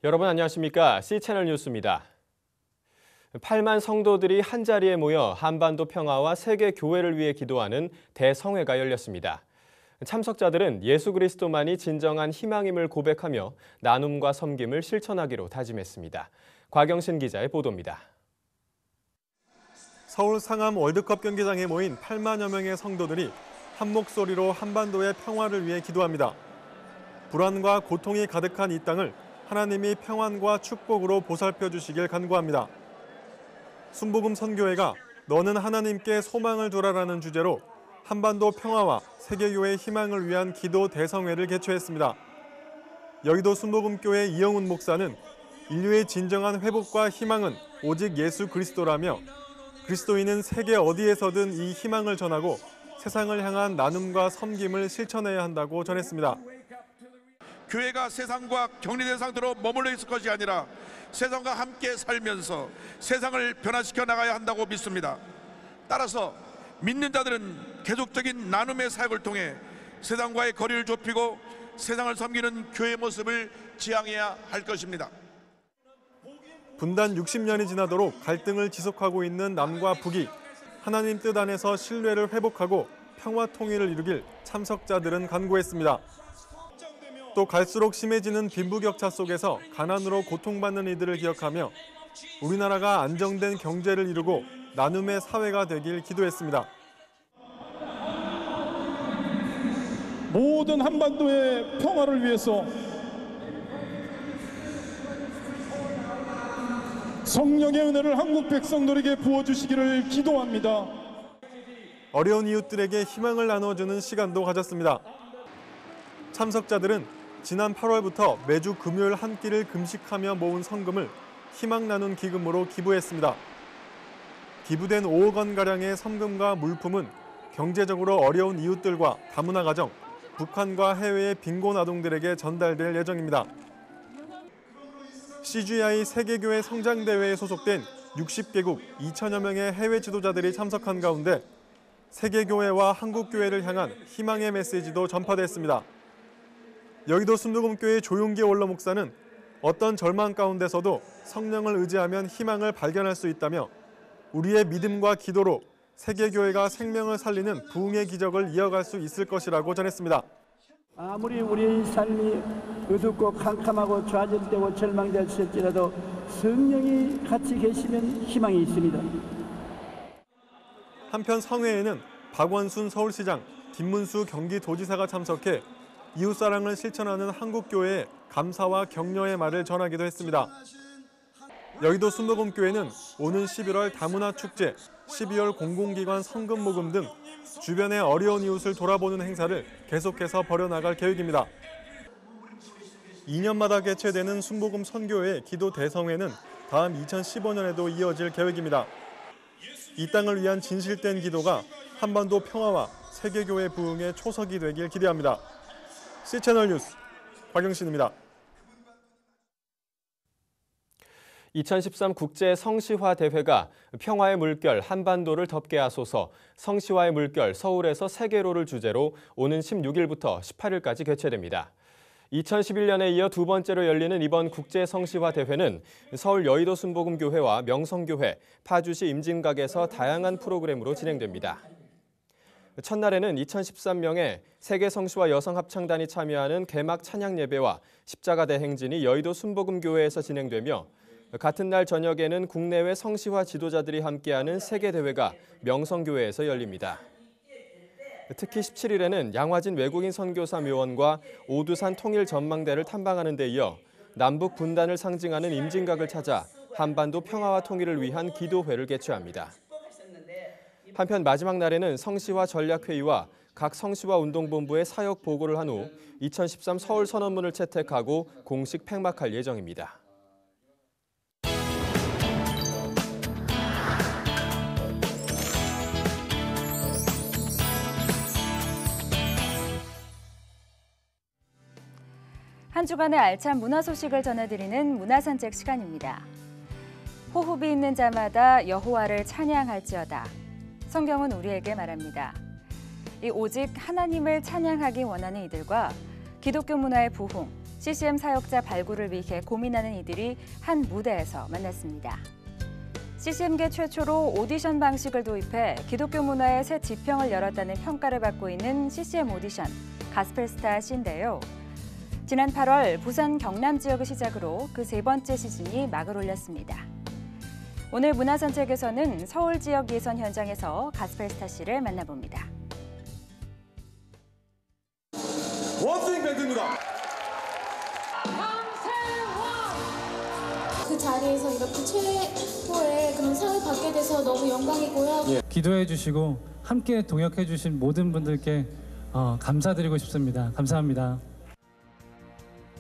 여러분 안녕하십니까? C채널 뉴스입니다. 8만 성도들이 한자리에 모여 한반도 평화와 세계 교회를 위해 기도하는 대성회가 열렸습니다. 참석자들은 예수 그리스도만이 진정한 희망임을 고백하며 나눔과 섬김을 실천하기로 다짐했습니다. 곽영신 기자의 보도입니다. 서울 상암 월드컵 경기장에 모인 8만여 명의 성도들이 한 목소리로 한반도의 평화를 위해 기도합니다. 불안과 고통이 가득한 이 땅을 하나님이 평안과 축복으로 보살펴 주시길 간구합니다. 순복음 선교회가 너는 하나님께 소망을 두라라는 주제로 한반도 평화와 세계교회의 희망을 위한 기도 대성회를 개최했습니다. 여의도 순복음교회 이영훈 목사는 인류의 진정한 회복과 희망은 오직 예수 그리스도라며 그리스도인은 세계 어디에서든 이 희망을 전하고 세상을 향한 나눔과 섬김을 실천해야 한다고 전했습니다. 교회가 세상과 격리된 상태로 머물러 있을 것이 아니라 세상과 함께 살면서 세상을 변화시켜 나가야 한다고 믿습니다. 따라서 믿는 자들은 계속적인 나눔의 사역을 통해 세상과의 거리를 좁히고 세상을 섬기는 교회의 모습을 지향해야 할 것입니다. 분단 60년이 지나도록 갈등을 지속하고 있는 남과 북이 하나님 뜻 안에서 신뢰를 회복하고 평화 통일을 이루길 참석자들은 간구했습니다. 또 갈수록 심해지는 빈부격차 속에서 가난으로 고통받는 이들을 기억하며 우리나라가 안정된 경제를 이루고 나눔의 사회가 되길 기도했습니다. 모든 한반도의 평화를 위해서 성령의 은혜를 한국 백성들에게 부어주시기를 기도합니다. 어려운 이웃들에게 희망을 나눠주는 시간도 가졌습니다. 참석자들은 지난 8월부터 매주 금요일 한 끼를 금식하며 모은 성금을 희망 나눔 기금으로 기부했습니다. 기부된 5억 원가량의 성금과 물품은 경제적으로 어려운 이웃들과 다문화 가정, 북한과 해외의 빈곤 아동들에게 전달될 예정입니다. CGI 세계교회 성장대회에 소속된 60개국 2천여 명의 해외 지도자들이 참석한 가운데 세계교회와 한국교회를 향한 희망의 메시지도 전파됐습니다. 여의도 순복음교회 조용기 원로 목사는 어떤 절망 가운데서도 성령을 의지하면 희망을 발견할 수 있다며 우리의 믿음과 기도로 세계교회가 생명을 살리는 부흥의 기적을 이어갈 수 있을 것이라고 전했습니다. 아무리 우리의 삶이 어둡고 캄캄하고 좌절되고 절망될지라도 성령이 같이 계시면 희망이 있습니다. 한편 성회에는 박원순 서울시장, 김문수 경기도지사가 참석해 이웃사랑을 실천하는 한국교회에 감사와 격려의 말을 전하기도 했습니다. 여의도 순복음교회는 오는 11월 다문화 축제, 12월 공공기관 성금 모금 등 주변의 어려운 이웃을 돌아보는 행사를 계속해서 벌여나갈 계획입니다. 2년마다 개최되는 순복음 선교회 기도 대성회는 다음 2015년에도 이어질 계획입니다. 이 땅을 위한 진실된 기도가 한반도 평화와 세계교회 부흥의 초석이 되길 기대합니다. C채널 뉴스 곽영신입니다. 2013 국제 성시화 대회가 평화의 물결 한반도를 덮게 하소서 성시화의 물결 서울에서 세계로를 주제로 오는 16일부터 18일까지 개최됩니다. 2011년에 이어 두 번째로 열리는 이번 국제 성시화 대회는 서울 여의도 순복음교회와 명성교회, 파주시 임진각에서 다양한 프로그램으로 진행됩니다. 첫날에는 2013명의 세계 성시화 여성 합창단이 참여하는 개막 찬양 예배와 십자가 대행진이 여의도 순복음교회에서 진행되며 같은 날 저녁에는 국내외 성시화 지도자들이 함께하는 세계대회가 명성교회에서 열립니다. 특히 17일에는 양화진 외국인 선교사 묘원과 오두산 통일 전망대를 탐방하는 데 이어 남북 분단을 상징하는 임진각을 찾아 한반도 평화와 통일을 위한 기도회를 개최합니다. 한편 마지막 날에는 성시화 전략회의와 각 성시화 운동본부의 사역 보고를 한 후 2013 서울 선언문을 채택하고 공식 폐막할 예정입니다. 한 주간의 알찬 문화 소식을 전해드리는 문화산책 시간입니다. 호흡이 있는 자마다 여호와를 찬양할지어다. 성경은 우리에게 말합니다. 이 오직 하나님을 찬양하기 원하는 이들과 기독교 문화의 부흥, CCM 사역자 발굴을 위해 고민하는 이들이 한 무대에서 만났습니다. CCM계 최초로 오디션 방식을 도입해 기독교 문화의 새 지평을 열었다는 평가를 받고 있는 CCM 오디션 가스펠스타 C인데요. 지난 8월 부산 경남 지역을 시작으로 그 세 번째 시즌이 막을 올렸습니다. 오늘 문화산책에서는 서울 지역 예선 현장에서 가스펠스타 C를 만나봅니다. 원스윙 밴드입니다. 그 자리에서 이렇게 최고의 그런 상을 받게 돼서 너무 영광이고요. 기도해 주시고 함께 동역해 주신 모든 분들께 감사드리고 싶습니다. 감사합니다.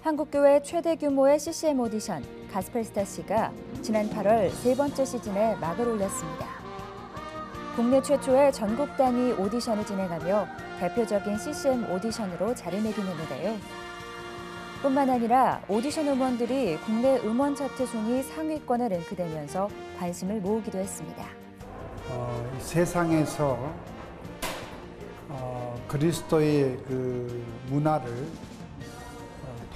한국교회 최대 규모의 CCM 오디션 가스펠스타 C가 지난 8월 세 번째 시즌에 막을 올렸습니다. 국내 최초의 전국 단위 오디션을 진행하며 대표적인 CCM 오디션으로 자리매김했는데요. 뿐만 아니라 오디션 음원들이 국내 음원 차트 순위 상위권에 랭크되면서 관심을 모으기도 했습니다. 세상에서 그리스도의 그 문화를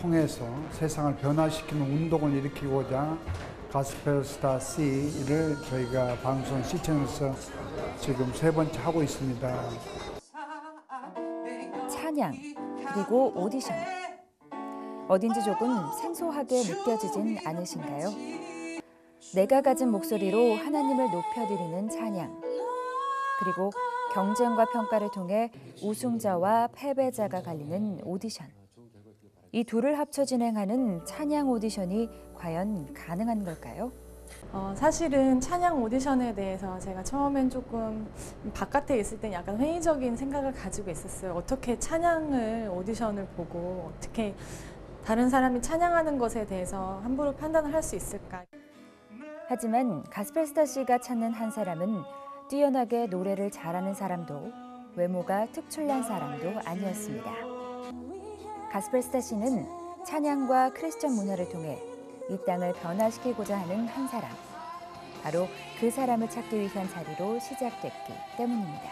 통해서 세상을 변화시키는 운동을 일으키고자 가스펠스타 C를 저희가 방송 시청에서 지금 세 번째 하고 있습니다. 찬양, 그리고 오디션. 어딘지 조금 생소하게 느껴지진 않으신가요? 내가 가진 목소리로 하나님을 높여드리는 찬양. 그리고 경쟁과 평가를 통해 우승자와 패배자가 갈리는 오디션. 이 둘을 합쳐 진행하는 찬양 오디션이 과연 가능한 걸까요? 사실은 찬양 오디션에 대해서 제가 처음엔 조금 바깥에 있을 땐 약간 회의적인 생각을 가지고 있었어요. 어떻게 찬양을 오디션을 보고 어떻게 다른 사람이 찬양하는 것에 대해서 함부로 판단을 할 수 있을까? 하지만 가스펠스타 C가 찾는 한 사람은 뛰어나게 노래를 잘하는 사람도 외모가 특출난 사람도 아니었습니다. 가스펠스타 C는 찬양과 크리스천 문화를 통해 이 땅을 변화시키고자 하는 한 사람. 바로 그 사람을 찾기 위한 자리로 시작됐기 때문입니다.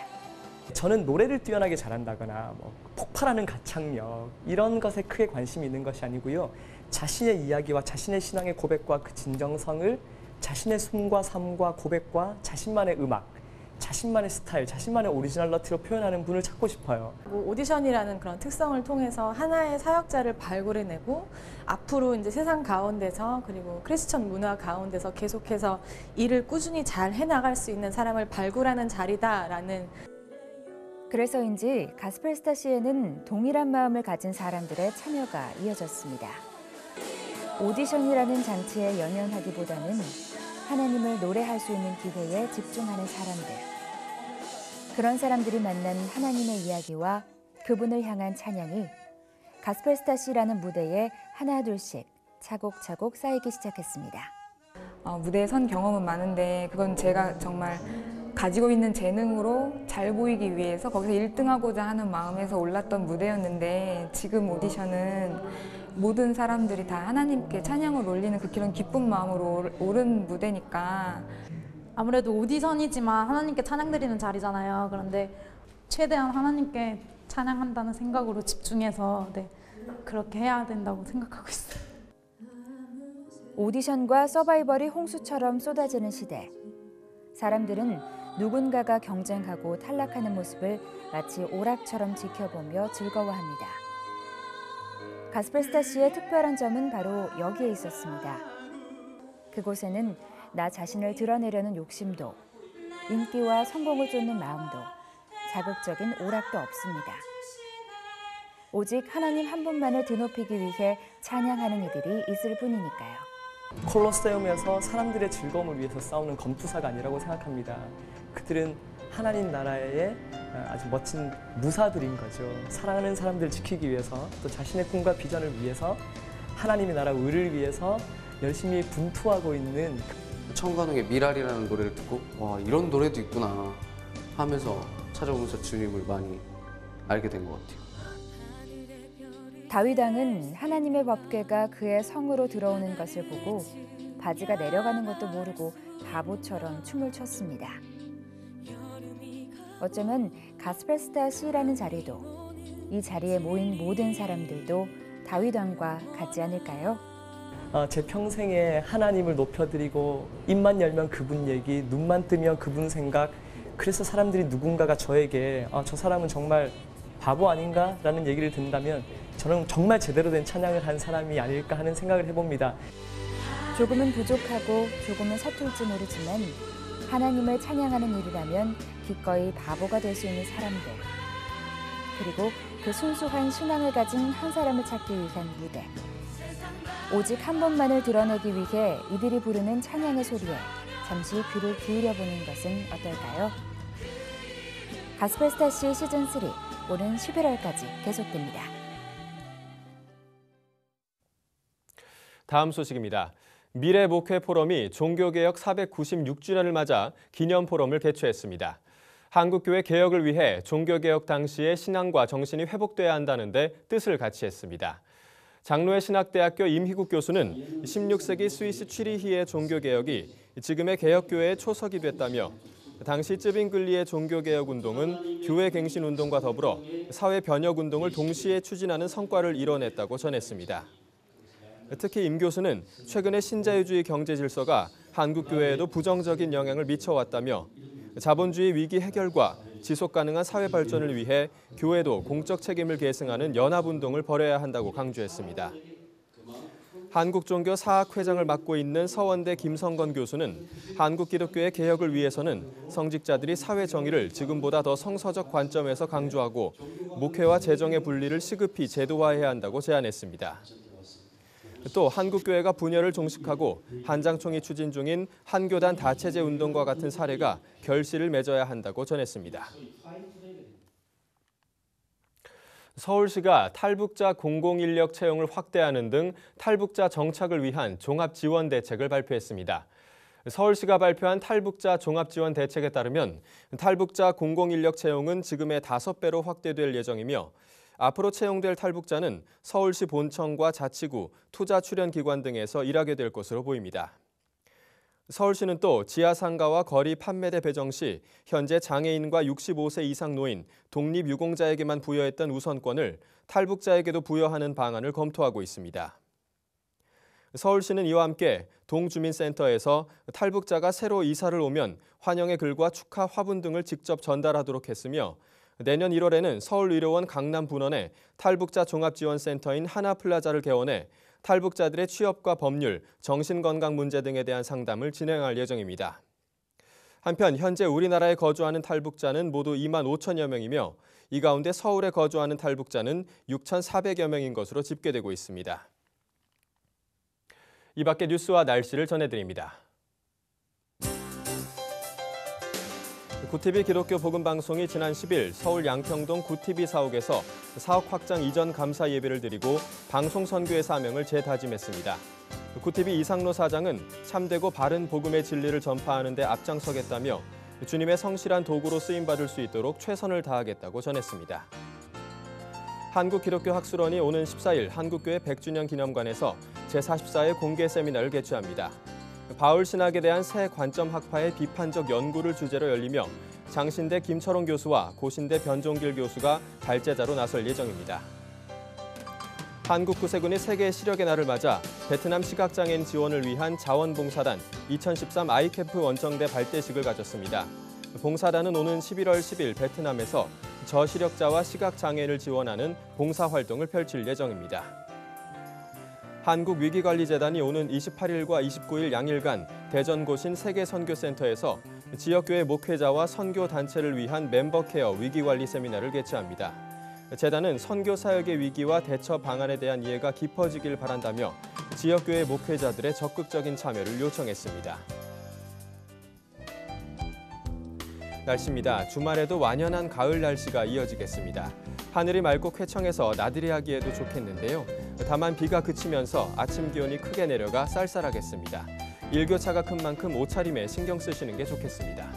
저는 노래를 뛰어나게 잘한다거나 폭발하는 가창력 이런 것에 크게 관심이 있는 것이 아니고요. 자신의 이야기와 자신의 신앙의 고백과 그 진정성을 자신의 숨과 삶과 고백과 자신만의 음악, 자신만의 스타일, 자신만의 오리지널리티로 표현하는 분을 찾고 싶어요. 오디션이라는 그런 특성을 통해서 하나의 사역자를 발굴해내고 앞으로 이제 세상 가운데서 그리고 크리스천 문화 가운데서 계속해서 일을 꾸준히 잘 해나갈 수 있는 사람을 발굴하는 자리다라는. 그래서인지 가스펠스타 C에는 동일한 마음을 가진 사람들의 참여가 이어졌습니다. 오디션이라는 장치에 연연하기보다는 하나님을 노래할 수 있는 기회에 집중하는 사람들. 그런 사람들이 만난 하나님의 이야기와 그분을 향한 찬양이 가스펠스타 C라는 무대에 하나둘씩 차곡차곡 쌓이기 시작했습니다. 무대에 선 경험은 많은데 그건 제가 정말 가지고 있는 재능으로 잘 보이기 위해서 거기서 1등하고자 하는 마음에서 올랐던 무대였는데 지금 오디션은 모든 사람들이 다 하나님께 찬양을 올리는 그런 기쁜 마음으로 오른 무대니까 아무래도 오디션이지만 하나님께 찬양드리는 자리잖아요. 그런데 최대한 하나님께 찬양한다는 생각으로 집중해서 그렇게 해야 된다고 생각하고 있어요. 오디션과 서바이벌이 홍수처럼 쏟아지는 시대. 사람들은 누군가가 경쟁하고 탈락하는 모습을 마치 오락처럼 지켜보며 즐거워합니다. 가스펠스타 C의 특별한 점은 바로 여기에 있었습니다. 그곳에는 나 자신을 드러내려는 욕심도, 인기와 성공을 쫓는 마음도, 자극적인 오락도 없습니다. 오직 하나님 한 분만을 드높이기 위해 찬양하는 이들이 있을 뿐이니까요. 콜로세움에서 사람들의 즐거움을 위해서 싸우는 검투사가 아니라고 생각합니다. 그들은 하나님 나라의 아주 멋진 무사들인 거죠. 사랑하는 사람들을 지키기 위해서 또 자신의 꿈과 비전을 위해서 하나님의 나라 의를 위해서 열심히 분투하고 있는 청관웅의 미랄이라는 노래를 듣고 와 이런 노래도 있구나 하면서 찾아오면서 주님을 많이 알게 된 것 같아요. 다윗 왕은 하나님의 법궤가 그의 성으로 들어오는 것을 보고 바지가 내려가는 것도 모르고 바보처럼 춤을 췄습니다. 어쩌면 가스펠스타 C라는 자리도 이 자리에 모인 모든 사람들도 다윗 왕과 같지 않을까요? 제 평생에 하나님을 높여드리고 입만 열면 그분 얘기, 눈만 뜨면 그분 생각, 그래서 사람들이 누군가가 저에게 저 사람은 정말 바보 아닌가? 라는 얘기를 듣는다면 저는 정말 제대로 된 찬양을 한 사람이 아닐까 하는 생각을 해봅니다. 조금은 부족하고 조금은 서툴지 모르지만 하나님을 찬양하는 일이라면 기꺼이 바보가 될 수 있는 사람들, 그리고 그 순수한 신앙을 가진 한 사람을 찾기 위한 무대. 오직 한 번만을 드러내기 위해 이들이 부르는 찬양의 소리에 잠시 귀를 기울여보는 것은 어떨까요? 가스펠스타 C 시즌3 오는 11월까지 계속됩니다. 다음 소식입니다. 미래목회 포럼이 종교개혁 496주년을 맞아 기념포럼을 개최했습니다. 한국교회 개혁을 위해 종교개혁 당시의 신앙과 정신이 회복돼야 한다는데 뜻을 같이 했습니다. 장로의 신학대학교 임희국 교수는 16세기 스위스 취리히의 종교개혁이 지금의 개혁교회의 초석이 됐다며 당시 쯔빙글리의 종교개혁운동은 교회갱신운동과 더불어 사회변혁운동을 동시에 추진하는 성과를 이뤄냈다고 전했습니다. 특히 임 교수는 최근의 신자유주의 경제 질서가 한국교회에도 부정적인 영향을 미쳐왔다며 자본주의 위기 해결과 지속 가능한 사회 발전을 위해 교회도 공적 책임을 계승하는 연합운동을 벌여야 한다고 강조했습니다. 한국종교사학회장을 맡고 있는 서원대 김성건 교수는 한국기독교의 개혁을 위해서는 성직자들이 사회 정의를 지금보다 더 성서적 관점에서 강조하고 목회와 재정의 분리를 시급히 제도화해야 한다고 제안했습니다. 또 한국교회가 분열을 종식하고 한장총이 추진 중인 한교단 다체제 운동과 같은 사례가 결실을 맺어야 한다고 전했습니다. 서울시가 탈북자 공공인력 채용을 확대하는 등 탈북자 정착을 위한 종합지원 대책을 발표했습니다. 서울시가 발표한 탈북자 종합지원 대책에 따르면 탈북자 공공인력 채용은 지금의 5배로 확대될 예정이며 앞으로 채용될 탈북자는 서울시 본청과 자치구, 투자출연기관 등에서 일하게 될 것으로 보입니다. 서울시는 또 지하상가와 거리 판매대 배정 시 현재 장애인과 65세 이상 노인, 독립유공자에게만 부여했던 우선권을 탈북자에게도 부여하는 방안을 검토하고 있습니다. 서울시는 이와 함께 동주민센터에서 탈북자가 새로 이사를 오면 환영의 글과 축하 화분 등을 직접 전달하도록 했으며 내년 1월에는 서울의료원 강남분원에 탈북자 종합지원센터인 하나플라자를 개원해 탈북자들의 취업과 법률, 정신건강 문제 등에 대한 상담을 진행할 예정입니다. 한편 현재 우리나라에 거주하는 탈북자는 모두 2만 5천여 명이며 이 가운데 서울에 거주하는 탈북자는 6,400여 명인 것으로 집계되고 있습니다. 이 밖에 뉴스와 날씨를 전해드립니다. 구TV 기독교 복음방송이 지난 10일 서울 양평동 구TV 사옥에서 사옥 확장 이전 감사 예배를 드리고 방송 선교의 사명을 재다짐했습니다. 구TV 이상로 사장은 참되고 바른 복음의 진리를 전파하는 데 앞장서겠다며 주님의 성실한 도구로 쓰임받을 수 있도록 최선을 다하겠다고 전했습니다. 한국기독교학술원이 오는 14일 한국교회 100주년 기념관에서 제44회 공개 세미나를 개최합니다. 바울 신학에 대한 새 관점 학파의 비판적 연구를 주제로 열리며 장신대 김철홍 교수와 고신대 변종길 교수가 발제자로 나설 예정입니다. 한국구세군이 세계 시력의 날을 맞아 베트남 시각장애인 지원을 위한 자원봉사단 2013 아이캠프 원정대 발대식을 가졌습니다. 봉사단은 오는 11월 10일 베트남에서 저시력자와 시각장애인을 지원하는 봉사활동을 펼칠 예정입니다. 한국위기관리재단이 오는 28일과 29일 양일간 대전고신 세계선교센터에서 지역교회 목회자와 선교단체를 위한 멤버케어 위기관리 세미나를 개최합니다. 재단은 선교사역의 위기와 대처 방안에 대한 이해가 깊어지길 바란다며 지역교회 목회자들의 적극적인 참여를 요청했습니다. 날씨입니다. 주말에도 완연한 가을 날씨가 이어지겠습니다. 하늘이 맑고 쾌청해서 나들이 하기에도 좋겠는데요. 다만 비가 그치면서 아침 기온이 크게 내려가 쌀쌀하겠습니다. 일교차가 큰 만큼 옷차림에 신경 쓰시는 게 좋겠습니다.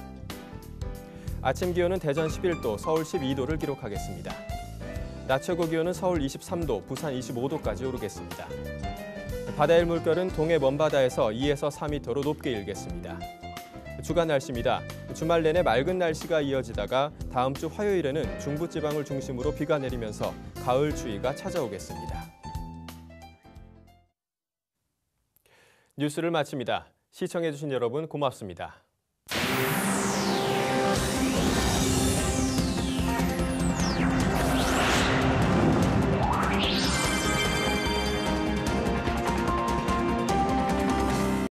아침 기온은 대전 11도, 서울 12도를 기록하겠습니다. 낮 최고 기온은 서울 23도, 부산 25도까지 오르겠습니다. 바다의 물결은 동해 먼바다에서 2에서 4m로 높게 일겠습니다. 주간 날씨입니다. 주말 내내 맑은 날씨가 이어지다가 다음 주 화요일에는 중부지방을 중심으로 비가 내리면서 가을 추위가 찾아오겠습니다. 뉴스를 마칩니다. 시청해주신 여러분 고맙습니다.